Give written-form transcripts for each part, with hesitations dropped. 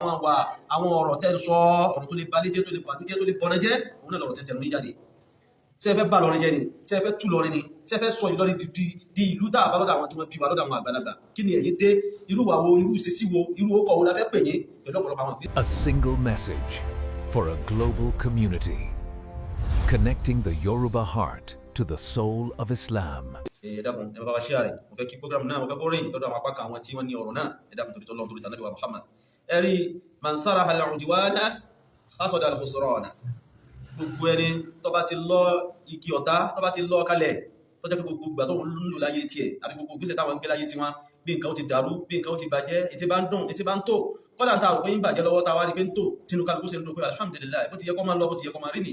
wa àwọn ọ̀rọ̀ tẹ́ ń sọ ọ̀rọ̀ tó lè balẹ̀ jẹ́ tó lè bàlújẹ́ tó lè bọ́nà jẹ́ òun náà lọ̀rọ̀ tẹ́ tẹ̀lé jáde ṣé fẹ́ bá lọrin jẹ́ ni ṣé fẹ́ tú lọrin ni ṣé fẹ́ sọ Ìlọrin di ìlú tá a bá lọ́dọ̀ àwọn tí wọ́n bí wa lọ́dọ̀ àwọn àgbàlagbà kí ni ẹ̀yin dé irú wa wo irú ìṣesí wo irú ọkọ̀ wo la fẹ́ pè yín pẹ̀lú ọ̀pọ̀lọpọ̀ àwọn A single message for a global community, connecting the Yoruba heart to the soul of Islam. ẹ dákun ẹ bá wa ṣe àrẹ mo fẹ́ kí program náà mo fẹ́ kó rìn lọ́dọ̀ àwọn apá kan àwọn tí wọ́n ní ọ̀rọ̀ náà ẹ dákun torí tọ́lọ́run torí tànàbí wa Muhammad ẹ̀rí man saraha al-udwana khasada al-khusrana gbogbo ẹni tó bá ti lọ igi ọ̀tá tó bá ti lọ kalẹ̀ tó jẹ́ pé gbogbo ìgbà tó ń lò láyé tiẹ̀ àbí gbogbo gbèsè táwọn ń gbé láyé tiwọn bí nǹkan ó ti dàrú bí nǹkan ó ti bàjẹ́ ètí bá ń dùn ètí bá ń tò kọ́dà ń ta àrùn pé ń bàjẹ́ lọ́wọ́ táwa rí pé ń tò tínú kálukú sí ń dùn pé alhamdulillah bó ti yẹ kó máa lọ bó ti yẹ kó máa rí nì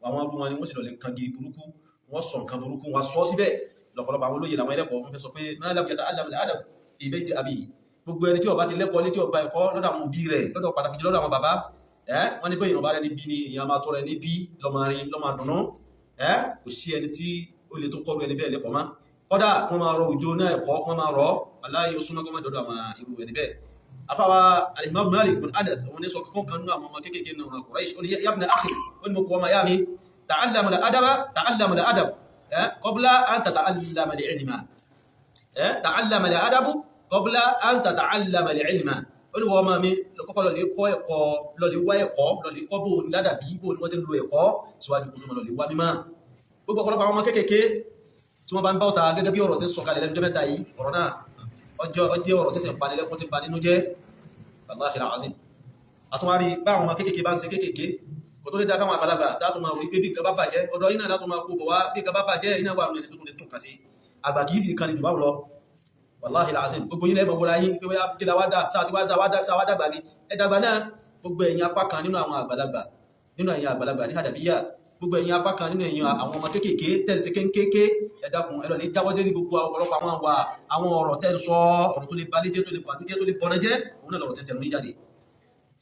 àwọn arú wọn ni wọ́n sì lọ lè kan gidi burúkú wọ́n sọ nǹkan burúkú wọ́n sọ síbẹ̀ lọ́pọ̀lọpọ̀ àwọn olóyè làwọn ẹlẹ́kọ̀ọ́ wọn fẹ́ sọ pé máa lábùjá tá àlàmù adab fi bayti abi gbogbo ẹni tí ó bá ti lẹ́kọ̀ọ́ létí ọba ẹ̀kọ́ lọ́dọ̀ àwọn òbí rẹ̀ lọ́dọ̀ pàtàkì jùlọ lọ́dọ̀ àwọn bàbá wọ́n ní bẹ́yìn ọba rẹ̀ níbi ni ìyá máa tọrọ ẹni bí lọ́mọ rí lọ́mọ àdùnnú kò sí ẹni tí ó lè tó kọ́rù ẹni bẹ́ẹ̀ lẹ́kọ̀ọ́ má kọ́dà kí wọ́n máa rọ òjò náà ẹ̀kọ́ kí wọ́n máa rọ aláyé ó súnmọ́ kọ́ máa dọ́dọ̀ àwọn irú ẹni bẹ́ẹ̀ afáwa al-Imam Malik bin Anas òun ní sọ fún kan nínú àwọn ọmọ kéékèèké náà Quraysh ó ní ya ibna akhi ó ní mo kọ́ ọmọ yá mi ta'allamu al-adab qabla an tata'allama al-ilma ta'allama al-adabu qabla an tata'allama al-ilma ó ní wọ́n máa mi lọ́kọ́kọ́ lọ́lẹ̀ kọ́ ẹ̀kọ́ lọ́lẹ̀ wá ẹ̀kọ́ lọ́lẹ̀ kọ́ bó ní ládàbí bó ní wọ́n ti ń lo ẹ̀kọ́ síwájú kó tó mọ́ lọ́lẹ̀ wá mímọ́ gbogbo ọ̀pọ̀lọpọ̀ àwọn ọmọ kéékèèké tí wọ́n bá ń bá ọ̀tá gẹ́gẹ́ bí ọ̀rọ̀ tí ń sọ̀kalẹ̀ lẹ́nu jẹ́ mẹ́ta yìí ọ̀rọ̀ náà ọjọ́ ọ̀rọ̀ tí ń panilẹ́kùn ti banínú jẹ́ Wallahi al-azim àtúnwárí bá àwọn ọmọ kéékèèké bá ń ṣe kéékèèké kò tó lè dá káwọn àgbàlagbà dátún máa wí pé bí nǹkan bá bàjẹ́ ọ̀dọ̀ yìí náà dátún máa kó bọ̀ wá bí nǹkan bá bàjẹ́ iná wà lórí tuntun lè tún kà sí àgbà kìí sì kan ní jù báwọn lọ Wallahi al-azim gbogbo yín lẹ́mọ̀ wọlá yín pé wọ́n kí la wá dá sáwádàgbà ní ẹ̀dàgbà náà gbogbo ẹ̀yin apá kan nínú àwọn àgbàlagbà nínú ẹ̀yin àgbàlagbà ní Hadabiyya gbogbo ẹ̀yin apá kan nínú ẹ̀yin àwọn ọmọ kéékèèké tẹ́ǹsì kéékèèké ẹ dákun ẹ lọ lè jáwọ́ dé ní gbogbo ọ̀pọ̀lọpọ̀ àwọn ọ̀rọ̀ tẹ́ ń sọ ọ̀rọ̀ tó lè balẹ̀ jẹ́ tó lè bàlújẹ́ tó lè bọ́nà jẹ́ òun náà lọ̀rọ̀ tẹ́tẹ̀ ní jáde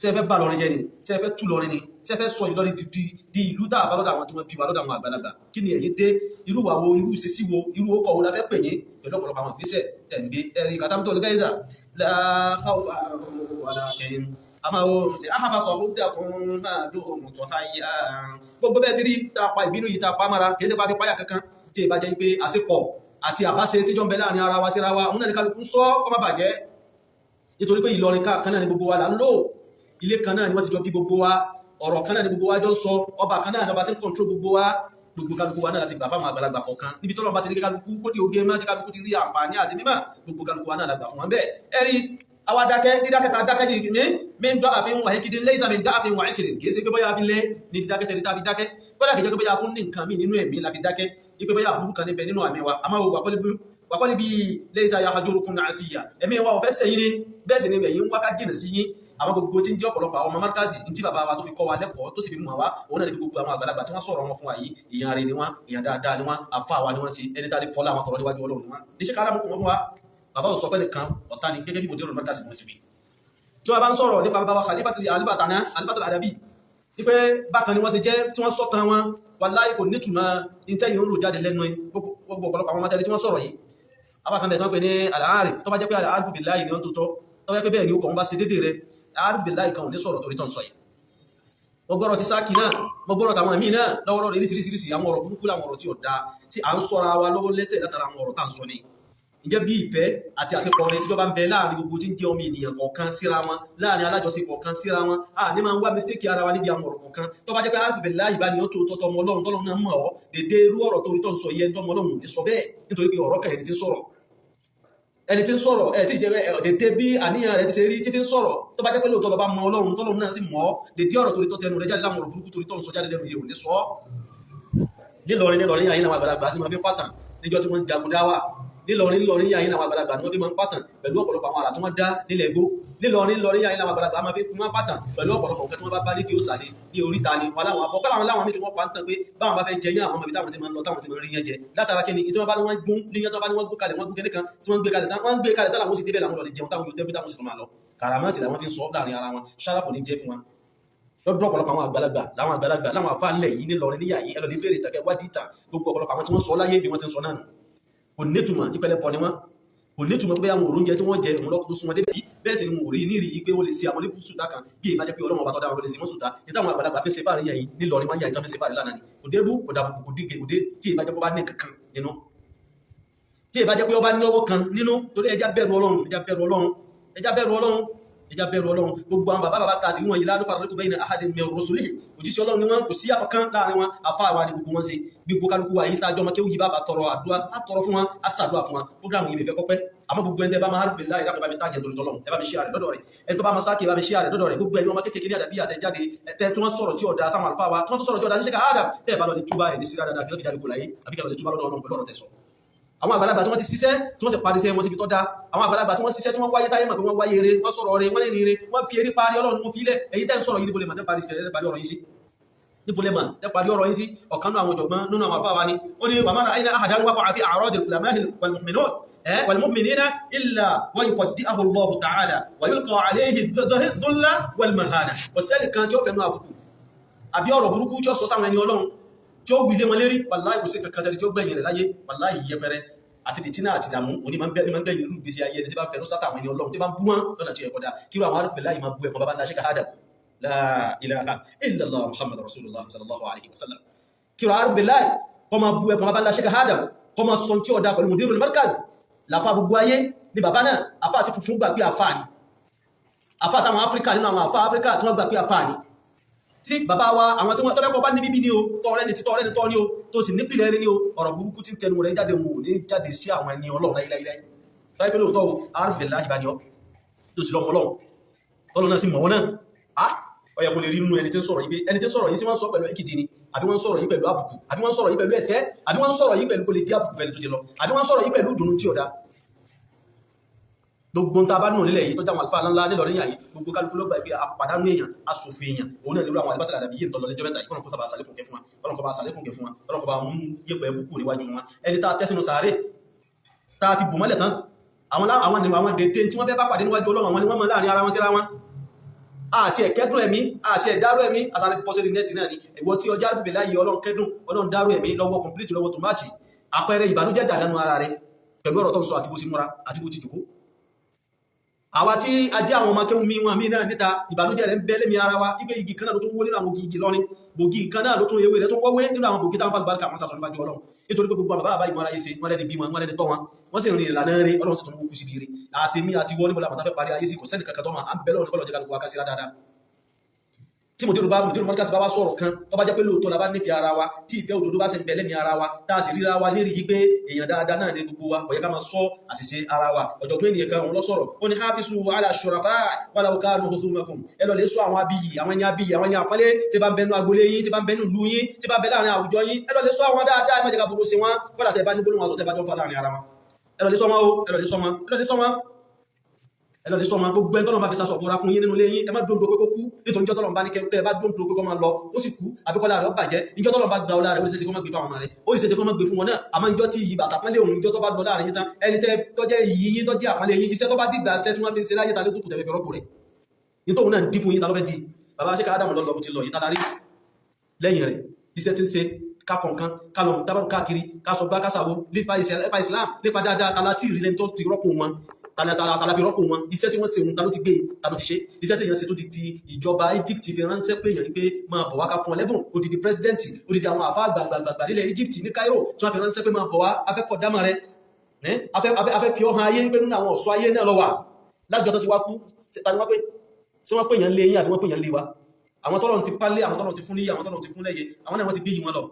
ṣé ẹ fẹ́ bá lọrin jẹ́ ni ṣé ẹ fẹ́ tú lọrin ni ṣé ẹ fẹ́ sọ Ìlọrin di ìlú tá a bá lọ́dọ̀ àwọn tí wọ́n bí wa lọ́dọ̀ àwọn àgbàlagbà kí ni ẹ̀yin dé irú wa wo irú ìṣesí wo irú ọkọ̀ wo la fẹ́ pè yín pẹ̀lú ọ̀pọ̀lọpọ̀ àwọn ìgbésẹ̀ tẹ̀gbé ẹ̀rí kàtàmítọ́ lè bẹ́ẹ̀ la khawfa wala kẹ́yìn àmàwò lè áhàfà sọ fún dẹkùn máa dùn mùtọ̀ háyà gbogbo bẹ́ẹ̀ ti rí tapa ìbínú yìí tapa mara kìí ṣe pa fi páyà kankan tí ìbá jẹ́ pé àṣepọ̀ àti àbáṣe tíjọ́ ń bẹ láàrin ara wa síra wa òun náà ní kálukú sọ kọ́ má bàjẹ́ nítorí pé Ìlọrin kan náà ni gbogbo wa là ń lò ilé kan náà ni wọ́n ti jọ bí gbogbo wa ọ̀rọ̀ kan náà ni gbogbo wa jọ ń sọ ọba kan náà ni ọba tí ń kọ̀ntró gbogbo wa gbogbo kálukú wa náà láti gbà fáwọn àgbàlagbà kọ̀ọ̀kan níbi tọ́lọ́ bá ti ní kálukú kó di oge máa ti kálukú ti rí àǹfààní àti mímọ̀ gbogbo kálukú wa náà lágbà fún wọn bẹ́ẹ̀ ẹ̀rí àwa dákẹ́ dídákẹ́ ta dákẹ́ yìí ní min da'afin wa hikidin laysa min da'afin wa hikidin kìí ṣe pé bóyá fi lé ní dídákẹ́ tẹ̀lé tàbí dákẹ́ kọ́dà kìí jẹ́ pé bóyá fún ní nǹkan mí nínú ẹ̀mí la fi dákẹ́ ipé bóyá burú kan níbẹ̀ nínú àmì wa a máa wàkọ́lé bí laysa yahjurukum na'siyya ẹ̀mí wa ọ̀fẹ́ sẹ́yìn ní bẹ́ẹ̀ sì ni ẹ̀yìn wákà jìnà sí yín àwọn gbogbo tí ń jẹ́ ọ̀pọ̀lọpọ̀ àwọn ọmọ márkàzì ní tí bàbá wa tó fi kọ́ wa lẹ́kọ̀ọ́ tó sì fi mú wa òun náà ní gbogbo àwọn àgbàlagbà tí wọ́n sọ̀rọ̀ wọn fún wa yìí èèyàn rẹ̀ ni wọ́n èèyàn dáadáa ni wọ́n àfa wa ni wọ́n sí ẹni tá a lè fọ́lá àwọn tọ̀rọ̀ níwájú Ọlọ́run ni wọ́n níṣẹ́ kára mú wọn fún wa bàbá ò sọ pé nìkan ọ̀tá ni gẹ́gẹ́ bí mo dé ọ̀rọ̀ márkàzì wọn ti bí tí wọ́n bá ń sọ̀rọ̀ nípa bàbá wa Khalifatul Adabi wípé bákan ni wọ́n ṣe jẹ́ tí wọ́n sọ́tàn wọn wallahi kò nítumọ̀ ìtẹ́yìn ń rò jáde lẹ́nu gbogbo ọ̀pọ̀lọpọ̀ àwọn mátẹ́lẹ̀ tí wọ́n sọ̀rọ̀ yìí abákan bẹ̀ tí wọ́n pè ní al-Arif tó bá jẹ́ pé al-Arif billahi ni wọ́n tó tọ́ tó bá jẹ́ pé bẹ́ẹ̀ ni ó kàn bá ṣe dédé rẹ̀ al-Arif billahi kan ò ní sọ̀rọ̀ torí tọ́ ń sọ yìí mọ́gbọ́rọ̀ ti sáàkì náà mọ́gbọ́rọ̀ tàwọn àmì náà lọ́wọ́rọ̀ rẹ̀ nísìírísìírísì àwọn ọ̀rọ̀ burúkú láwọn ọ̀rọ̀ tí ó dá tí à ń sọ́ra wa lọ́wọ́ lẹ́sẹ̀ látara àwọn ọ̀rọ̀ tá ń sọ ní ìjẹ́ bí ìfẹ́ àti àṣepọ̀ rẹ̀ tí ó bá ń bẹ láàrin gbogbo tí ń jẹ́ ọmọ ènìyàn kọ̀ọ̀kan síra wọn láàrin alájọṣepọ̀ kan síra wọn a ní máa ń wá mistake ara wa níbi àwọn ọ̀rọ̀ kọ̀ọ̀kan tó bá jẹ́ pé al-Arif billahi bá ní ó tó tọ́tọ́ ọmọ Ọlọ́run tọ́lọ́run náà mọ̀ ọ́ dédé irú ọ̀rọ̀ tó rí tó ń sọ yẹn tọ́mọ Ọlọ́run ní sọ bẹ́ẹ̀ nítorí pé ọ̀rọ̀ kan ẹni tí ń sọ̀rọ̀ ẹ̀ tí jẹ́ dédé bí àníyàn rẹ̀ ti ṣe rí tí fi ń sọ̀rọ̀ tó bá jẹ́ pé lóòótọ́ lọ bá mọ Ọlọ́run tọ́lọ́run náà sì mọ̀ ọ́ dédé ọ̀rọ̀ torí tó tẹnu rẹ̀ jáde láwọn ọ̀rọ̀ burúkú torí tó ń sọ jáde lẹ́nu yìí ò ní sọ nílọrin yàyín àwọn àgbàlagbà tí wọ́n fi pàtàn níjọ́ tí wọ́n jagun dáwà nílọrin yàyín àwọn àgbàlagbà tí wọ́n fi máa ń pàtàn pẹ̀lú ọ̀pọ̀lọpọ̀ àwọn àrà tí wọ́n dá nílẹ̀ Ẹ̀gbó nílọrin yàyín àwọn àgbàlagbà máa fi máa pàtàn pẹ̀lú ọ̀pọ̀lọpọ̀ nǹkan tí wọ́n bá bá ní kí ó sàlẹ̀ ní oríta ni wọn láwọn àbọ̀kọ́ láwọn míì tí wọ́n pa ń tàn pé báwọn bá fẹ́ jẹ yán àwọn ọmọ ibi táwọn ti máa ń lọ táwọn ti máa ń rí yẹn jẹ látara kí ni tí wọ́n bá ní wọ́n gún níyàn tó bá ní wọ́n gún kalẹ̀ wọ́n gún kẹ́lẹ́ kan tí wọ́n gbé kalẹ̀ táwọn sì débẹ̀ làwọn lọ lè jẹun táwọn yóò tẹ́bí táwọn sì tún máa lọ kàràmátì làwọn fi ń sọ láàrin ara wọn ṣáráfù ní jẹ́ fún wọn lọ́dọ̀ ọ̀pọ̀lọpọ̀ àwọn àgbàlagbà láwọn àfáà ńlẹ̀ yìí nílọrin níyàyí ẹlọ́dí bèèrè tàkẹ́ wádìí ìtàn gbogbo ọ̀pọ̀lọpọ̀ àwọn tí wọ́n sọ láyé bí wọ́n ti ń sọ náà nù kò nítumọ̀ ìpẹlẹpọ̀ ni wọ́n kò ní túmọ̀ pé àwọn oúnjẹ tí wọ́n jẹ òun lọ́kùnrin sún wọn débi bẹ́ẹ̀ sì ni mo rí ní rí pé wọ́n lè ṣe àwọn oníkùn sùtá kan bí ìbá jẹ́ pé ọlọ́run ọba tó dára wọn lè ṣe wọ́n sùtá ní táwọn àgbàlagbà fi ṣe fáàrí yẹn nílọrin máa ń yà ìjọba ṣe fáàrí lánàá ni kò débú kò dàbò kò dígè kò dé tí ìbá jẹ́ pé ó bá ní kankan nínú tí ìbá jẹ́ pé ó bá ní ọwọ́ kan nínú torí ẹja bẹ̀rù ọlọ́run ẹja bẹ̀rù ọlọ́run ẹja bẹ̀rù ọlọ́run ẹja bẹ̀rù ọlọ́run gbogbo àwọn bàbá kà sí wọn yìí lánàá fàrọ̀ lẹ́kọ̀ọ́ bẹ́yìn ahadin min rusulihi òjíṣẹ́ ọlọ́run ni wọ́n kò sí àkọ́kán láàrin wọn afá wa ni gbogbo wọn ṣe gbogbo kálukú wa yìí tá a jọ ọmọ kéwù yìí bá tọrọ àdúrà á tọrọ fún wọn á ṣàdúrà fún wọn program yìí fẹ́ kọ́pẹ́ àmọ́ gbogbo ẹni tẹ́ bá máa rúfin láì dákọ̀ bá mi tájẹ̀ torí tọ́lọ́run ẹ bá mi ṣe àrẹ lọ́dọ̀ rẹ̀ ẹni tó bá máa sáàkì bá mi ṣe àrẹ lọ́dọ̀ rẹ̀ gbogbo ẹni ọmọ kékeré àdàbí àtẹ̀jáde ẹ̀tẹ́ tí wọ́n sọ̀rọ̀ tí ọ̀dà sáwọn àlùfáà wa tí wọ́n tó sọ̀rọ̀ tí ọ̀dà ṣíṣe ká Adam tẹ́ ẹ bá lọ di túbá ẹ̀ ní síra dáadáa fi lọ́dọ̀ jáde kò láyé àbí kẹ́ lọ di túbá lọ́dọ̀ Ọlọ́run pẹ̀lú ọ̀rọ̀ tẹ̀sọ̀ àwọn àgbàlagbà tí wọ́n ti ṣiṣẹ́ tí wọ́n sì parí iṣẹ́ wọn síbi tó dá àwọn àgbàlagbà tí wọ́n ṣiṣẹ́ tí wọ́n wáyé táyé mọ̀ pé wọ́n wáyé eré wọ́n sọ̀rọ̀ rẹ̀ wọ́n lè ní eré wọ́n fi eré parí Ọlọ́run wọn fi ilẹ̀ èyí tẹ́ ń sọ̀rọ̀ yìí níbo lè mọ̀ tẹ́ parí ọ̀rọ̀ yìí sí níbo lè mọ̀ tẹ́ parí ọ̀rọ̀ yìí sí ọ̀kan náà àwọn ọ̀jọ̀gbọ́n nínú àwọn afáwa ni ó ní wàmánà àyínà àhàdárú wákọ̀ àfi àrọ́dì والمؤمنين إلا ويقدئه الله تعالى ويلقى عليه الذل والمهانة والسالك كان تشوف انه ابوكو àbí ọ̀rọ̀ burúkú tí ó sọ sáwọn ẹni Ọlọ́run tí ó wí lé wọn lérí wàláhì kò sí kankan tẹ́lẹ̀ tí ó gbẹ̀yìn rẹ̀ láyé wàláhì yẹpẹrẹ àti fìtínà àti ìdààmú òní máa ń gbẹ̀yìn irú ìgbésí ayé ẹni tí bá ń fẹ́ ló sátà àwọn ẹni Ọlọ́run tí bá ń bú wọn lọ́nà tí ó kọjá kí irú àwọn arúfẹ́ láyé máa bú ẹ̀kọ́ bàbá ńlá Sheikh Adam la ilaha illallah Muhammad rasulullah sallallahu alaihi wasallam kí irú arúfẹ́ láyé kọ́ máa bú ẹ̀kọ́ bàbá ńlá Sheikh Adam kọ́ máa sọ tí ó dá pẹ̀lú mudirul markaz láfá gbogbo ayé ní bàbá náà afá àti funfun gbà pé àfá ni afá àtàwọn Áfíríkà nínú àwọn afá Áfíríkà tí wọ́n gbà pé àfá ni tí bàbá wa àwọn tí wọ́n tọ́lẹ́pọ̀ bá ní bíbí ní o tọ́ọ̀rẹ́ ni títọ́ọ̀rẹ́ ni tọ́ ní o tó sì nípìlẹ̀ rẹ̀ ní o ọ̀rọ̀ burúkú tí ń tẹnu rẹ̀ jáde wò ní jáde sí àwọn ẹni Ọlọ́run láìláìláì tọ́lẹ́ pé lóòótọ́ arúfẹ́ láì bá ní ọ tó sì lọ́mọ Ọlọ́run tọ́lọ́ náà sì mọ̀ wọn náà á ọyẹ kò lè rí nínú ẹni tí ń sọ̀rọ̀ yìí pé ẹni tí ń sọ̀rọ̀ yìí sí wọ́n sọ pẹ̀lú èkìtì ni àbí wọ́n sọ̀rọ̀ yìí pẹ̀lú àbùkù àbí wọ́n sọ̀rọ̀ yìí pẹ̀lú ẹ̀tẹ́ àbí wọ́n sọ̀rọ̀ yìí pẹ̀lú kò lè dí àbùkù fẹ́ni tó ti lọ àbí wọ́n sọ̀rọ̀ yìí pẹ̀lú ìdùnnú tí ọ̀dá gbogbo ta bá nù nílẹ̀ yìí tó jáwọn alfáà ńlá nílọrin yàyí gbogbo kálukú ló gbà pé àpàdánù èèyàn asòfin èèyàn òun náà nílò àwọn alibátàlá àdàbí yìí ń tọ́lọ lẹ́jọ́ mẹ́ta ìkọ́nà kó sábà sàlékùn kẹ fún wa ọlọ́run kó bá sàlékùn kẹ fún wa ọlọ́run kó bá mú yẹ̀pẹ̀ ẹbùkù níwájú wọn ẹni tá a tẹ́ sínú sàárè tá a ti bù mọ́lẹ̀ tán àwọn dèdè tí wọ́n fẹ́ bá pàdé níwájú ọlọ́run àwọn ni wọ́n mọ̀ láàrin ara wọn síra wọn àṣẹ ẹ̀kẹ́dùn ẹ̀mí àṣẹ ẹ̀dáró ẹ̀mí àṣàlẹ̀ pọ́sẹ̀lì nẹ́ẹ̀tì náà ni ìwọ tí ọjà rúfẹ́ láyé ọlọ́run kẹ́dùn ọlọ́run dáró ẹ̀mí lọ́wọ́ kọ̀m̀plìtì lọ́wọ́ tòmátì àpẹẹrẹ ìbànújẹ́ dà lẹ́nu ara rẹ̀ pẹ̀lú ọ̀rọ̀ tó ń sọ àti bó ti múra àti bó ti jùkú àwa tí a jẹ́ àwọn ọmọ kéwù mi wọn mí náà níta ìbànújẹ́ rẹ̀ ń bẹ lẹ́mí ara wa ibẹ̀ igi kan náà ló tún wó nínú àwọn igi lọ́rin bògì kan náà ló tún ewé rẹ̀ tó wọ́wé nínú àwọn bògì táwọn fàlùbáríkà wọn sàṣọ níwájú Ọlọ́run nítorí pé gbogbo bàbá àbáyé wọn aráyé ṣe wọn lẹ́ni bí wọn lẹ́ni tọ́ wọn wọ́n sì rìn ìlànà rẹ̀ Ọlọ́run sì tún wó kú síbi rẹ̀ àtẹ̀mí àti wọ́n níbo làbàtà fẹ́ parí ayé sí kò sẹ́ni kankan tó máa ń bẹ lọ́run kọ́lọ́ jẹ́ kálukú wa kásìrá dáadáa tí mo dérò mọ́ríkàsí bá wá sọ̀rọ̀ kan tó bá jẹ́ pé lóòótọ́ la bá nífẹ̀ẹ́ ara wa tí ìfẹ́ òdodo bá ṣe ń bẹ lẹ́mìí ara wa tá a sì ríra wa lérí yí pé èèyàn dáadáa náà ní gbogbo wa kò yẹ ká máa sọ àṣìṣe ara wa ọ̀jọ̀gbọ́n ènìyàn kan òun lọ sọ̀rọ̀ ó ní hafisu ala shurafa walau kanu huzumakum ẹ lọ lè sọ àwọn abiyì àwọn ẹni abiyì àwọn ẹni àpọ́nlé tí bá ń bẹnu agbolé yín tí bá ń bẹnu ìlú yín tí bá ń bẹ láàrin àwùjọ yín ẹ lọ lè sọ àwọn dáadáa ẹ má jẹ́ ká burú sí wọn kódà tẹ bá ní gbólóhùn aṣọ tẹ bá jọ ń fa láàrin ara wọn ẹ lọ lè sọ wọn o ẹ lọ lè sọ wọn ẹ lọ lè sọ wọn ẹlọ lè sọ ma gbogbo ẹni tọ́lọ̀ bá fi sasọ̀ bọ́ra fún yín nínú ilé yín ẹ má dúndò pé kó kú nítorí ìjọ tọ́lọ̀ bá ní kẹ́ bá dúndò pé kó máa lọ ó sì kú àbíkọ́lá rẹ̀ ó bàjẹ́ ìjọ tọ́lọ̀ bá gba ọlá rẹ̀ ó sì ṣe kó má gbé fáwọn ọmọ rẹ̀ ó sì ṣe kó má gbé fún wọn náà àmọ́ ìjọ tí yìí bàtà pọ́nlé òun ìjọ tó bá lọ láàrin yín tán ẹni tẹ́ tọ́jẹ́ yìí yín tọ́jẹ́ àpọ́nlé yín iṣẹ́ tó bá dìgbà ṣẹ́ tí wọ́n fi ń ṣe láyé ta ló kù tẹ̀fẹ́ rọ́pò rẹ̀ nítorí náà dí fún yín ta ló fẹ́ di bàbá ṣe ká Ádámù lọ́lọ́ bó ti lọ yìí tálá rí lẹ́yìn rẹ̀ iṣẹ́ tí ń ṣe kákọ̀ọ̀kan kálọ̀ tábàrù káàkiri kásọgbá kásàwó lépa Islam lépa dáadáa tálá tí ìrìlẹ̀ tó ti rọ́pò wọn tààlà fi rọ́pò wọn iṣẹ́ tí wọ́n ṣe ohun ta ló ti gbé ta ló ti ṣe iṣẹ́ tí èèyàn ṣe tó di ìjọba Egypt fi ránṣẹ́ pé èèyàn pé máa bọ̀ wá ká fún ọ lẹ́bùn odidi pírẹsidẹ́ǹtì odidi àwọn àfa àgbàgbàgbà nílẹ̀ Egypt ní Cairo tí wọ́n fi ránṣẹ́ pé máa bọ̀ wá afẹ́kọ̀ dámà rẹ afẹ́ fi ọ̀hán ayé pé nínú àwọn ọ̀ṣọ́ ayé náà lọ wà lájọ tó ti wá kú ta ni wọ́n pé sí wọ́n pè yàn lé yín àbí wọ́n pè yàn lé wa àwọn tọ́lọ̀ ti pálé àwọn tọ́lọ̀ ti fún níyà àwọn tọ́lọ̀ ti fún lẹ́yẹ àwọn náà wọ́n ti bí yìí wọn lọ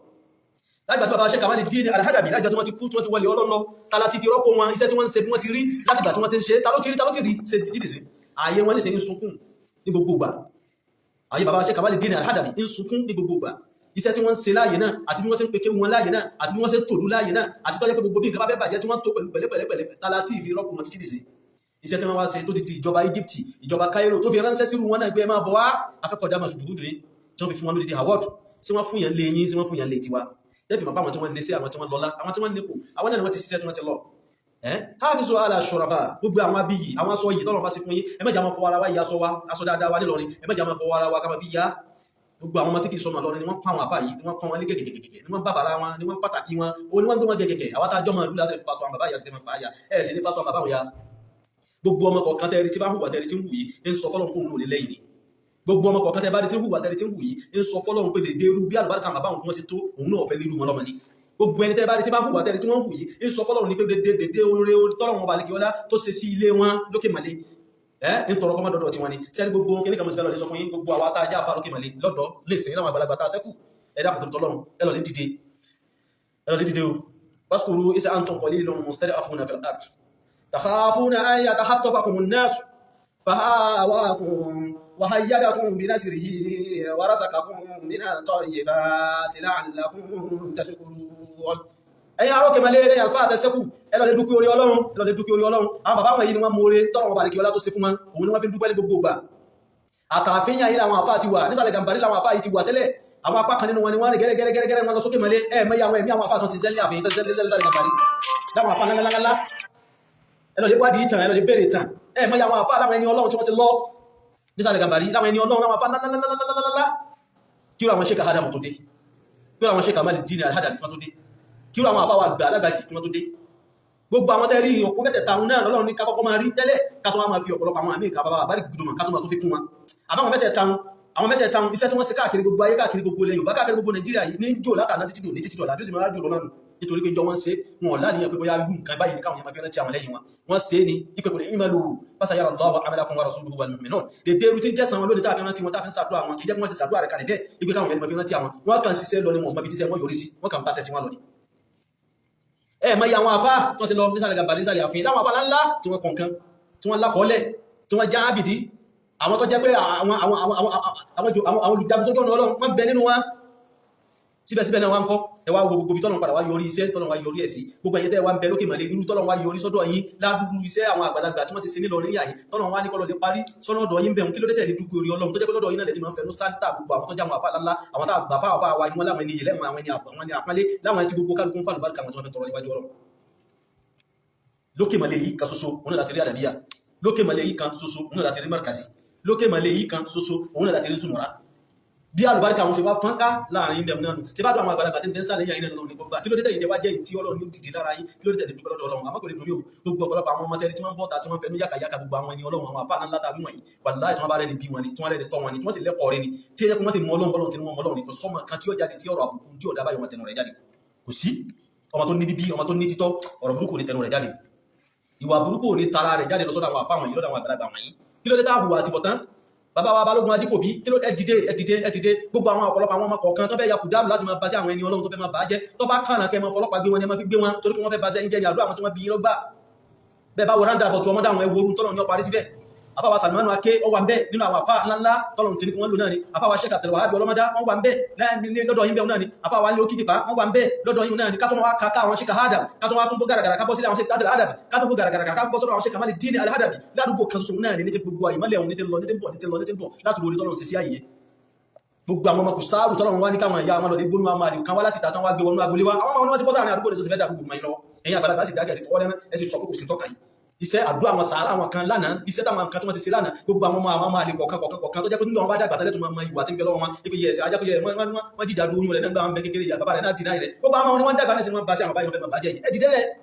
lágbàtí bàbá Sheikh Kamaluddin Al-Hadabi lájọ tí wọ́n ti kú tí wọ́n ti wọlé ọlọ́nà tààlà ti fi rọ́pò wọn iṣẹ́ tí wọ́n ń ṣe bí wọ́n ti rí láti gbà tí wọ́n ti ń ṣe ta ló ti rí ṣe títì sí ààyè wọn ní ṣe ń sunkún ní gbogbo ìgbà ààyè bàbá Sheikh Kamaluddin Al-Hadabi ń sunkún ní gbogbo ìgbà iṣẹ́ tí wọ́n ń ṣe láàyè náà àti bí wọ́n ṣe ń peke wọn láàyè náà àti bí wọ́n ṣe ń tòlú láàyè náà àti tọ́jọ́ pé gbogbo bí nǹkan bá fẹ́ bàjẹ́ tí wọ́n tó pẹ̀lú pẹ̀lẹ́pẹ̀lẹ́ tààlà tí ìfi rọ́pò wọn títì sí iṣẹ́ tí wọ́n wá ṣe tó ti di ìjọba Egypt ìjọba Cairo tó fi ránṣẹ́ sírú wọn náà pé máa bọ̀ wá afẹ́kọ̀ọ́dá máa ṣùgbùdù yìí tí wọ́n fi fún wọn lódìdí award tí wọ́n fún yàn lé yín tí wọ́n fún yàn lé tiwa tẹ́fì máa bá àwọn tí wọ́n lé sí àwọn tí wọ́n lọ́lá àwọn tí wọ́n nípò àwọn náà wọ́n ti ṣiṣẹ́ tí wọ́n ti lọ hafizu ala shurafa gbogbo àwọn abiyì àwọn aṣọ yìí tọ́lọ̀ bá sí fún yín ẹ má jà máa fọwọ́ ara wa yìí aṣọ dáadáa wa nílọrin ẹ má jà máa fọwọ́ ara wa ká máa fi yá gbogbo àwọn ọmọ tí kì í sọmọ lọrin ni wọ́n pa àwọn àfà yìí ni wọ́n pọ́n wọn lé gẹ̀gẹ̀gẹ̀gẹ̀ ni wọ́n bàbàrà wọn ni wọ́n pàtàkì wọn òun ni wọ́n gbé wọn gẹ̀gẹ̀gẹ̀ àwọn tájọ́ mọ̀ lúlá sẹ́ni fásọ àwọn bàbá yà sí máa fà á yà ẹ̀ sì ní fásọ àwọn bàbá wọn ya gbogbo ọmọ kọ̀ọ̀kan tẹ́rí tí bá hùwà tẹ́rí tí ń wù yìí ń sọ fọ́lọ́run kó òun ò lè lẹ́yìn ni gbogbo ọmọ kọ̀ọ̀kan tẹ́ bá rí tí ń hùwà tẹ́rí tí ń wù yìí ń sọ fọ́lọ́run pé dédé irú bí àlùbáríkà bàbá òun ṣe tó òun náà fẹ́ nírú wọn lọ́mọ ni gbogbo ẹni tẹ́ bá rí tí bá hùwà tẹ́rí tí wọ́n hù yìí ń sọ fọ́lọ́run ní pé dédé oore tọ́lọ́run ọba àlekè ọlá tó ṣe sí ilé wọn lókè màlẹ́ ń tọrọ kọ́mọ́ dọ́dọ̀ tí wọ́n ni sẹ́ni gbogbo kí ní kàmọ́ sí bẹ́ẹ̀ lọ sọ fún yín gbogbo àwọn atájá àfà lókè màlẹ́ lọ́dọ̀ lè sìn láwọn àgbàlagbà tá a sẹ́kù ẹ̀dá kò tó tọ́lọ́run ẹ lọ lé dìde o waskuru isa antum qalilun mustad'afuna fil ard takhafuna an yatakhatafakum an-nas fahawakum wa hayyadakum bi nasrihi wa razaqakum min at-tayyibati la'allakum tashkurun ẹ̀yin arókè mẹ́lẹ́ ẹ̀yà alfáà tẹ́sẹ́kù ẹlọ́lẹ́ dúpẹ́ orí ọlọ́run àwọn bàbá wọn yìí ni wọ́n mọ́re tọ́rọ wọn bàlẹ̀kì ọlá tó ṣe fún wọn òun ni wọ́n fi ń dúpẹ́ ní gbogbo ìgbà àtàfíyàn yìí làwọn àfáà ti wà nísàlẹ̀ Gàmbàrí làwọn àfáà yìí ti wà tẹ́lẹ̀ àwọn apá kan nínú wọn ni wọ́n rí gẹ́gẹ́gẹ́gẹ́gẹ́ wọn lọ sókè mẹ́lẹ́ ẹ̀mẹ́yà àwọn ẹ̀mí àwọn àfáà tó ti sẹ́lẹ̀ àfihàn tó sẹ́lẹ̀ Gàmbàrí láwọn àfáà ńláńlá ẹlọ́lẹ́ wádìí ìtàn ẹlọ́lẹ́ bèèrè ìtàn ẹ̀mẹ́yà àwọn àfáà láwọn ẹni ọlọ́run tí wọ́n ti lọ nísàlẹ̀ Gàmbàrí láwọn ẹni ọlọ́run láwọn àfáà ńláńlá kí àwọn Sheikh Adam tó dé kí àwọn Sheikh Kamaluddin Al-Hadabi tó dé kí àwọn àfáwà gbà alágbàjì kí wọ́n tó dé gbogbo àwọn tẹ́rí ọ̀pọ̀ mẹ́tẹ̀ẹ̀ta náà lọ́lọ́run ní kákọ́kọ́ máa rí tẹ́lẹ̀ ká tó wá máa fi ọ̀pọ̀lọpọ̀ àwọn àmì ìkàbàbà àbárí gùdùmọ̀ ká tó máa tó fi kún wọn àbáwọn mẹ́tẹ̀ẹ̀ta iṣẹ́ tí wọ́n ṣe káàkiri gbogbo ayé káàkiri gbogbo ilẹ̀ Yorùbá káàkiri gbogbo Nàìjíríà yìí ní jò látàná títí dò ní títí dọ̀là bí ó sì máa jò lọ́nà nítorí pé jọ wọ́n ṣe wọn láàrin pé bóyá irú nǹkan báyìí ní káwọn yẹn máa fi rántí àwọn lẹ́yìn wọn wọ́n ṣe ní ipe kò lè ìmọ̀lù fasayara Allahu amalakum wa rasuluhu wal mu'minun dédé irú tí ń jẹ́sàn wọn lónìí tá a fi rántí wọn tá a fi ń ṣàdúrà wọn kì í jẹ́ kí wọ́n ti ṣàdúrà rẹ̀ kalẹ̀ bẹ́ẹ̀ ipe káwọn yẹn máa fi rántí àwọn wọn kàn ṣiṣẹ́ lọ ní wọn mọbi tí sẹ́ wọ́n yọrí sí wọ́n kàn bá ṣẹ́ tí wọ́n lọ ní ma ya àwọn àfá tó ti lọ nísàlẹ̀ Gàmbàrí nísàlẹ̀ àfihàn láwọn àfá ńlá tí wọ́n kọ̀ọ̀kan tí wọ́n lákọọ́lẹ̀ tí wọ́n já ábìdí àwọn tó jẹ́ pé àwọn olùjagun sójú ọ̀nà Ọlọ́run wọ́n bẹ nínú wa síbẹ̀síbẹ̀ náà wá ń kọ́ ẹwà gbogbo bí tọ́lọ̀ padà wá yọrí iṣẹ́ tọ́lọ̀ wá yọrí ẹ̀sí gbogbo ẹ̀yẹ́ tẹ́ wá ń bẹ lókè màlẹ̀ irú tọ́lọ̀ wá yọrí sọ́dọ̀ yín ládùúgbù iṣẹ́ àwọn àgbàlagbà tí wọ́n ti ṣe nílọ ní yàyí tọ́lọ̀ wá ní kọ́lọ̀ lè parí sọ́nà ọ̀dọ̀ yín bẹ̀rún kí ló dé tẹ̀lé dúgbò orí Ọlọ́run tó jẹ́ pé lọ́dọ̀ yín náà lè ti máa ń fẹnu sáńtà gbogbo àwọn tó já àwọn àfà ńlá àwọn tá àgbà fáwà wa ni wọ́n láwọn ẹni yẹlẹ́mọ̀ àwọn ẹni àpọ́nlé láwọn ẹni tí gbogbo kálukú ń fà lùbáríkà wọn tí wọ́n fẹ́ tọrọ níwájú Ọlọ́run lókè màlẹ̀ yìí kan ṣoṣo òun náà láti rí àdàbíyà lókè màlẹ̀ yìí kan ṣoṣo òun náà láti rí markazi lókè màlẹ̀ yìí kan ṣoṣo òun náà láti rí Zumura bí alùbáríkà wọn ṣe wá fọ́nká láàrin ìdẹ̀mù náà ṣe bá dùn àwọn àgbàlagbà tí ń bẹ́ sálẹ̀ yà ìrìnà lọ́nà gbogbo kí ló dé tẹ̀yìn jẹ́ wá jẹ́ ìtí Ọlọ́run yóò dìde lára yín kí ló dé tẹ̀yìn dúpẹ́ lọ́dọ̀ Ọlọ́run àmọ́ kò lè dùn yóò gbogbo ọ̀pọ̀lọpọ̀ àwọn ọmọ tẹ́lẹ̀ tí wọ́n bọ́ta tí wọ́n fẹ́ ní yàkàyàkà gbogbo àwọn ẹni Ọlọ́run àwọn àfáà ńlá tàbí wọ̀nyí wàláhì tí wọ́n bá rẹ̀ ní bí wọn ni tí wọ́n rẹ̀ tọ́ wọn ni tí wọ́n sì lẹ́kọ̀ọ́ rẹ̀ ni tí ẹ̀kọ́ wọ́n sì mọ Ọlọ́run bọ́lọ́run tí wọ́n mọ Ọlọ́run ni kò sọ́mọ kan tí ó jáde tí ọ̀rọ̀ àbùkù tí ó dábàá yọ wọn tẹnu rẹ̀ jáde kò sí ọmọ tó ní bíbí ọmọ tó ní títọ́ ọ̀rọ̀ burúkú ní tẹnu rẹ̀ jáde ìwà burúkú ní tara rẹ̀ jáde lọ́sọ́dọ̀ àwọn àfáà wọ̀nyí lọ́dọ̀ àwọn àgbàlagbà wọ̀nyí kí ló dé tá àbùwà àti bọ̀tán bàbá wa Balógun Ajíkòbí kí ló ẹdìdé gbogbo àwọn ọ̀pọ̀lọpọ̀ àwọn ọmọ kọ̀ọ̀kan tó fẹ́ ya kùdáàlù láti máa bá sí àwọn ẹni Ọlọ́run tó fẹ́ máa bá jẹ́ tó bá kànà kẹ́ máa fọlọ́pàá gbé wọn ni ẹ máa fi gbé wọn torí pé wọ́n fẹ́ bá sẹ́yìn jẹ́ ní àdúrà àwọn tí wọ́n bí yín lọ́gbà bẹ́ẹ̀ bá wọ́n dáàbọ̀ tó ọmọdé àwọn ẹwọ́rún tọ́lọ̀ ní ọparí síbẹ̀ afáwa Salmanu Ake ó wà ń bẹ nínú àwọn àfá ńláńlá tọ́lọ̀ tí wọ́n lò náà ni afáwa Sheikh Abdul Wahab Ọlọ́mọdá wọ́n wà ń bẹ lọ́dọ̀ yín bẹ náà ni afáwa ní Òkìtìpá wọ́n wà ń bẹ lọ́dọ̀ yín náà ni kátó wá kàkà àwọn Sheikh Adam kátó wá fún bó gàràgàrà kábọ́ sílẹ̀ àwọn Sheikh Al-Hadabi kátó fún gàràgàrà kábọ́ sọ́dọ̀ àwọn Sheikh Kamaluddin Al-Hadabi ládùúgbò kan ṣoṣo náà ni ní ti gbogbo àyìmọ́lẹ̀ òun ní ti lọ ní ti ń bọ̀ láti lórí tọ́lọ̀ sí sí àyè gbogbo àwọn ọmọ kùsáàrù tọ́lọ̀ wọn wá ní káwọn ìyá wọn lọ lè gbóyún àwọn àdìò kan wá láti tàtàn wá gbé wọnú agbolé wa àwọn ọmọ wọn ti bọ́ sáàrin àdúgbò ní sọ́sẹ̀ fẹ́ dàgbò mọ́ ìlọ ẹ̀yìn àgbàlagbà sì dákẹ́ sí fọwọ́ lẹ́nà ẹ̀sì sọ kókò sí tọ́ka yìí iṣẹ́ àdúrà àwọn sàárà àwọn kan lánàá iṣẹ́ táwọn kan tí wọ́n ti ṣe lánàá gbogbo àwọn ọmọ àwọn àlè kọ̀ọ̀kan tó jẹ́ pé nígbà wọn bá dàgbà tẹ́lẹ̀ tó máa ìwà tí ń bẹ lọ́wọ́ wọn ipe yẹ ẹ̀sẹ̀ ajá pé yẹ wọ́n jìjà du oyún rẹ̀ nígbà wọn bẹ kékeré yà bàbá rẹ̀ náà dìnnà rẹ̀ gbogbo àwọn ọmọ wọn dàgbà ní sinimá bá sí àwọn báyìí wọn fẹ́ máa bàjẹ́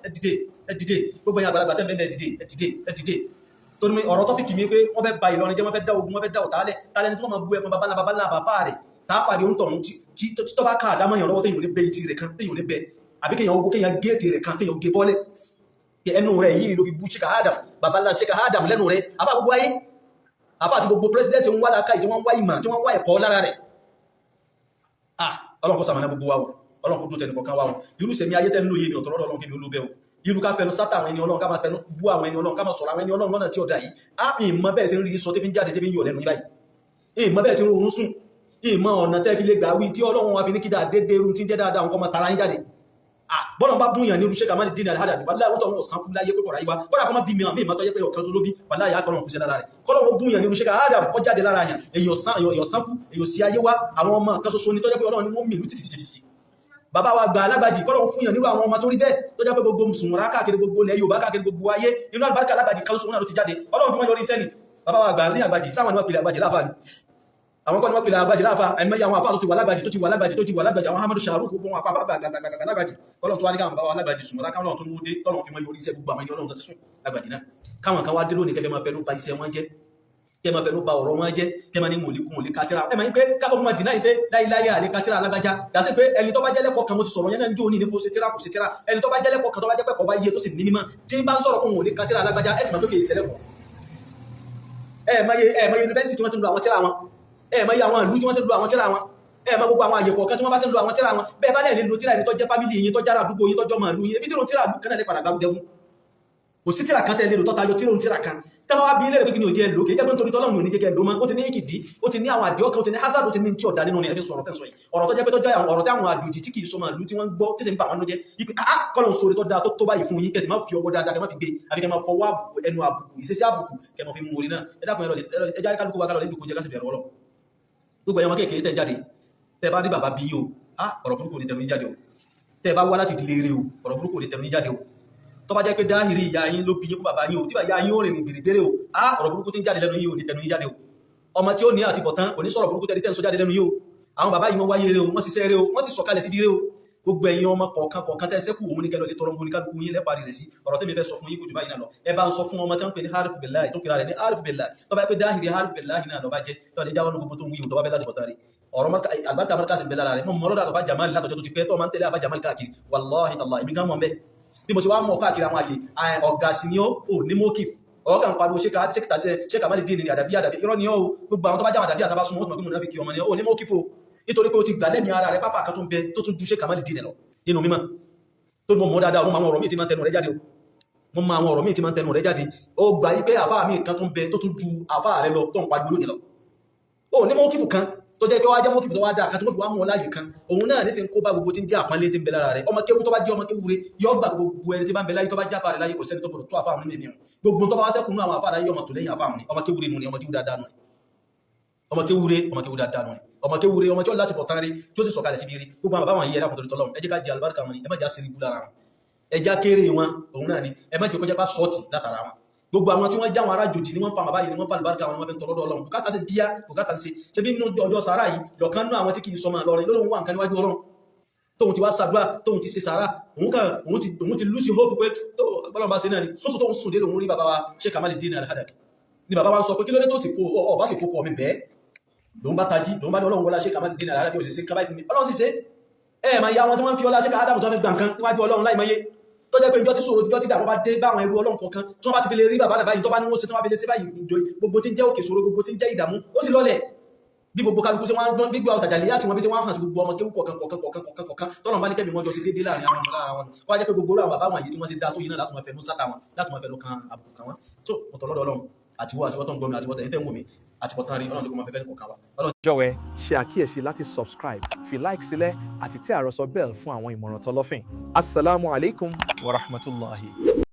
ẹdìdé gbogbo yẹn àgbàlagbà tẹ́ ń bẹ́ẹ̀ ẹdìdé tó ní ọ̀rọ̀ tọ́pìkì mi pé wọ́n fẹ́ ba Ìlọrin jẹ́ wọ́n fẹ́ dá ogun wọ́n fẹ́ dá ọ̀tálẹ̀ tálẹ́ni tí wọ́n máa bú ẹkùn babalá bàbá rẹ̀ tápàdé ń tọ̀hún tí tó bá ká àdámọ́yàn lọ́wọ́ téèyàn lè bẹ́ etí rẹ̀ kan téèyàn lè bẹ́ àbí kéèyàn ogun kéèyàn géètì rẹ̀ kan téèyàn gé bọ́lẹ̀ ẹnu rẹ̀ yìí ló fi bú Sheikh Adam babalá Sheikh Adam lẹ́nu rẹ̀ afá gbogbo ayé afá àti gbogbo president ń wá lákàí tí wọ́n wá ìmọ̀ tí wọ́n wá ẹ̀kọ́ lára rẹ̀ Ọlọ́run kó ṣamọ̀nà gbogbo wa o Ọlọ́run kó dúró tẹnì kọ̀ọ̀kan wa o irú sẹ̀mí ayé tẹ́ ń lò yé mi ọ̀tọ̀rọ̀ Ọlọ́run kí mi olúbẹ̀ o irú ká fẹnu sátà àwọn ẹni Ọlọ́run ká máa fẹnu bú àwọn ẹni Ọlọ́run ká máa sọ̀rọ̀ àwọn ẹni Ọlọ́run lọ́nà tí ó dá yìí á ìmọ̀ bẹ́ẹ̀ sí ń rí sọ tí fi ń jáde tí fi ń yọ̀ lẹ́nu báyìí ìmọ̀ bẹ́ẹ̀ tí ń rọrùn sùn ìmọ̀ ọ̀nà tẹ́ fi lè gbà wí tí Ọlọ́run wa fi ní kídà dédé irun tí ń jẹ́ dáadáa nǹkan ọmọ tara yín jáde bọ́nà bá búyàn ní irú Sheikh Kamaluddin Al-Hadabi wàláhì wọ́n tọ́ wọn ọ̀sán kú láyé pé kọ̀rọ̀ ayíwá kọ́nà kọ́ má bí mìíràn mímọ̀ tó yẹ pé ọ̀kan só lóbi wàláhì akọ̀rọ̀ kú sí lára rẹ̀ kọ́nà wọn búyàn ní irú Sheikh Al-Hadabi kọ́ jáde lára yàn èyàn sán kú èyàn sí ayé wá àwọn ọmọ kan ṣoṣo ní tó jẹ́ pé Ọlọ́run ni wọ́n mìlú títí bàbá wa gba alágbàjì kọ́nà wọn fúnyàn nírú àwọn ọmọ tó rí bẹ́ẹ̀ tó jẹ́ pé gbogbo mùsùlùmí káàkiri gbogbo ilẹ̀ Yorùbá káàkiri gbogbo ayé inú àlùbáríkà alágbàjì kan ṣoṣo náà ló ti jáde Ọlọ́run fún wọn yọrí sẹ́ni bàbá wa gba ní àgbàjì sáwọn ni wọ́n pèlè àgbàjì láàfáà ni àwọn kan ní wọ́n pè lágbàjì láàfà ẹ̀mẹ́yà àwọn àfà tó ti wà lágbàjì àwọn Ahmadu Shahrukh gbogbo wọn àpapà gàgàgàgà lágbàjì kọ́lọ̀ tó wá ní káwọn bá wà lágbàjì sùmọ́lá káwọn tó ń dé tọ́lọ̀ fi mọ́ yóò iṣẹ́ gbogbo àwọn ẹni ọlọ́run tó ti sùn lágbàjì náà káwọn kan wá dé lónìí kẹfẹ́ máa fẹ́ ló ba iṣẹ́ wọn jẹ́ kẹ máa fẹ́ ló ba ọ̀rọ̀ wọn jẹ́ kẹ máa ní mòlíkún òlé kátírà ẹ máa ń pé kákọ́ máa dìná ìpé láìláyà àlé kátírà alágbájá gàsí pé ẹni tó bá jẹ́ lẹ́kọ̀ọ́ kan mo ti sọ̀rọ̀ yẹn náà ń jó ní kò sí tíra ẹni tó bá jẹ́ lẹ́kọ̀ọ́ kan tó bá jẹ́ pẹ́kọ̀ọ́ bá yẹ tó sì ní mímọ́ tí bá ń sọ̀rọ̀ kún òlé kátírà alágbájá ẹ sì máa tó kéè sẹ́lẹ̀kọ̀ ẹ̀ẹ̀mọ̀ yunifásitì tí wọ́n ti ń lo àwọn tíra wọn ẹ̀ẹ̀mọ̀ yẹ àwọn ìlú tí wọ́n ti ń lo àwọn tíra wọn ẹ̀ẹ̀mọ̀ gbogbo àwọn àyẹ̀kọ̀ kan tí wọ́n bá ti ń lo àwọn tíra wọn bẹ́ẹ̀ bá lẹ́ẹ̀ nílò tíra ẹni tó jẹ́ fámílì yìí tó jára àdúgbò yìí tó jọmọ̀ ìlú yìí ebi tí ó tíra kan náà lè padà gbáwújẹ fún kò sí tíra kan tẹ́ lérò tọ́ta yọ tíra kan tẹ́wọ́ wá bí ilé rẹ̀ pé kí ni ò jẹ́ lò kìí jẹ́ pé nítorí tọ́lọ́run ní jẹ́kẹ́ lò mọ́ ó ti ní ìkìdí ó ti ní àwọn àdíọ́ kan ó ti ní hazard ó ti ní tí ọ̀dá nínú ní ẹ̀fẹ́ sọ̀rọ̀ tẹ́sọ̀ yìí ọ̀rọ̀ tó jẹ́ pé tó jẹ́ ọ̀rọ̀ tí àwọn àjòjì tí kìí sọ máa lú tí wọ́n gbọ́ tí sì ń bà wọn jẹ́ ipe kọ́lọ̀ sórí tó dáa tó báyìí fún yín kẹsì máa fi ọwọ́ dáadáa kẹ máa fi gbé àfi kẹ máa fọwọ́ ẹnu àbùkù ìṣesí àbùkù kẹ máa fi mú orí náà ẹ dákun ẹjá kálukú wa kálọ̀ lẹ́dùkú jẹ́ kásì bẹ̀rẹ̀ ọlọ́ gbogbo ẹ̀yọ́ kéèkéé tẹ̀ jáde tẹ́ bá rí bàbá bí o ọ̀rọ̀ burúkú ní tẹnu jáde o tẹ́ bá wá láti ìdílé rere o ọ̀rọ̀ burúkú ní tẹnu jáde o tó bá jẹ́ pé dáhìrí ìyá yín ló bí yín fún bàbá yín o tí bàbá yín ó rìn gbèrègbèrè o ọ̀rọ̀ burúkú tí ń jáde lẹ́nu yín o ní tẹnu yín jáde o ọmọ tí ó ní àti bọ̀tán kò ní sọ̀rọ̀ burúkú tẹ́lẹ̀ sọ jáde lẹ́nu yín o àwọn bàbá yìí wọ́n wáyé rẹ o wọ́n ṣiṣẹ́ rẹ o wọ́n sì sọ̀kalẹ̀ sí dire o gbogbo ẹ̀yin ọmọ kọ̀ọ̀kan tẹ́ sẹ́kù òun ní kẹlọ́ lè tọrọ mú ní kálukú yín lẹ́pàá rẹ̀ sí ọ̀rọ̀ tẹ́mi fẹ́ sọ fún yín kò jù báyìí náà lọ ẹ bá ń sọ fún ọmọ tí wọ́n pè ní harifu billahi tó kira rẹ̀ ní harifu billahi tó bá pẹ́ dáhìrí harifu billahi náà lọ bá jẹ́ tó lè jáwọ́ ní gbogbo tó ń wí o tó bá fẹ́ láti bọ̀tán rẹ̀ ọ̀rọ̀ àlùbáríkà markaz ń bẹ lára rẹ̀ mọ́ mọ́lọ́dà àlọ́fà jamal látọjọ́ tó ti pẹ́ tó máa ń tẹ̀lé àfà jamal káàkiri wallahi tallahi ibi gan mọ́ bẹ́ bí mo ṣe wá mọ̀ káàkiri àwọn àyè ọ̀gá sí ni ó ní mọ́kìf ọ̀gá ń pariwo ṣe kàmálì dín ní àdàbí irọ́ ni ó gbogbo àwọn tó bá jáwọn àdàbí àtàbá súnmọ́ ó mọ̀ fi kí ọmọ ni ó ní mọ́kìf o nítorí pé ó ti gbà lẹ́mìí ara rẹ̀ pápá kan tó ń bẹ tó tún ju ṣe kàmálì dín lọ nínú mímọ́ tó mọ̀ dáadáa mo máa àwọn ọ̀rọ̀ míì tí máa ń tẹnu rẹ̀ jáde mo máa àwọn ọ̀rọ̀ míì tí máa ń tẹnu rẹ̀ jáde ó gbà yí pé àfáà míì kan tó ń bẹ tó tún ju àfáà rẹ̀ lọ tó ń pariwo lónìí lọ ó ní mọ́kìf kan tó jẹ́ pé wá jẹ́ mọ́kìfì tó wá dáa kan tí wọ́n fi wá mọ́ láyé kan òun náà ní sí ń kó bá gbogbo tí ń jẹ́ àpọ́nlé tí ń bẹ lára rẹ̀ ọmọ kéwú tó bá jẹ́ ọmọ kéwú rẹ̀ yọ́ gbà gbogbo ẹni tí bá ń bẹ láyé tó bá jẹ́ àfáà rẹ̀ láyé kò sẹ́ni tó gbọdọ̀ tó àfáà nínú ènìyàn gbogbo tó bá wá sẹ́kùnú àwọn àfáà láyé ọmọ tó lẹ́yìn àfáà ni ọmọ kéwú rẹ̀ nù ni ọmọ kéwú dáadáa nù ọmọ kéwú rẹ̀ dáadáa nù ọmọ kéwú rẹ̀ ọmọ tí ó láti pọ̀ tán rí tí ó sì sọ̀kalẹ̀ síbi rí gbogbo àwọn bàbá wọn yẹ ẹ̀dá kòtò tọ́lọ́run ẹ jẹ́ ká jẹ àlùbáríkà wọn ni ẹ má jà sí ibú lára wọn ẹ já kéré wọn òun náà ni ẹ má jẹ́ kọjá bá sọ́ọ̀tì látara wọn gbogbo àwọn tí wọ́n já wọn ará jòjì ni wọ́n fa bàbá yìí ni wọ́n fa àlùbáríkà wọn ni wọ́n fi ń tọrọ Ọlọ́run bùkátà sí bíyá bùkátà sí ṣe bí nínú ọjọ́ sàárà yìí lọ́kàn nínú àwọn tí kì í sọmọ lọrin lóhun wà nǹkan níwájú Ọlọ́run tóhun ti wá sàdúrà tóhun ti ṣe sàárà òun ti lùsì hope pé Ọlọ́run bá ṣe náà ni sóso tóhun sùn dé lòun rí bàbá wa Sheikh Kamaluddin Al-Haddad ni bàbá wa ń sọ pé kí ló dé tó sì fo ọba sì fokọ mi bẹ́ẹ̀ lòun bá tají lòun bá ní Ọlọ́run wọlá Sheikh Kamaluddin Al-Haddad bí ó sì ṣe kábàá ìfúnmi Ọlọ́run sì ṣe máa ya wọn tí wọ́n fi ọlá Sheikh Adamu tó fẹ́ gbà nǹkan níwájú Ọlọ́run láì mọ́yé tó jẹ́ pé ìjọ tí sọ̀rọ̀ ìjọ tí dàbọ̀ bá dé bá àwọn ẹrú Ọlọ́run kọ̀ọ̀kan tí wọ́n bá ti fi lè rí bàbá báyìí tó bá ní wọ́n ṣe tí wọ́n fi lè ṣe báyìí gbogbo tí ń jẹ́ òkè sọ̀rọ̀ gbogbo tí ń jẹ́ ìdààmú ó sì lọ́lẹ̀ bí gbogbo kálukú sí wọn gbọ́n gbígbà ọ̀tàjà lè yá tí wọ́n bí sí wọ́n hàn sí gbogbo ọmọ kéwú kọ̀ọ̀kan tọ́nà bá ní kẹ́mi wọ́n jọ sí dédé láàrin àwọn ọmọ lára wọn kó wá jẹ́ pé gbogbo àwọn bàbá wọn yìí tí wọ́n ti dá tó yìí náà láti máa fẹnu sáta wọn láti máa fẹnu kan àbùkù kan wọn tó mọ̀tọ̀ lọ́dọ̀ Ọlọ́run àtiwọ́ tó ń gbọ́mi àtiwọ́ tẹ̀yìn tẹ̀ ń wò mí àtibọ̀tán rí Ọlọ́run tó kọ́ máa fẹ́ fẹ́ nìkan wa. jọ̀wọ́ ṣe àkíyèsí láti subscribe fi like sílẹ̀ àti tẹ àròsọ bell fún àwọn ìmọ̀ràn tọlọ́fìn. Assalamu alaikum wa rahmatullahi.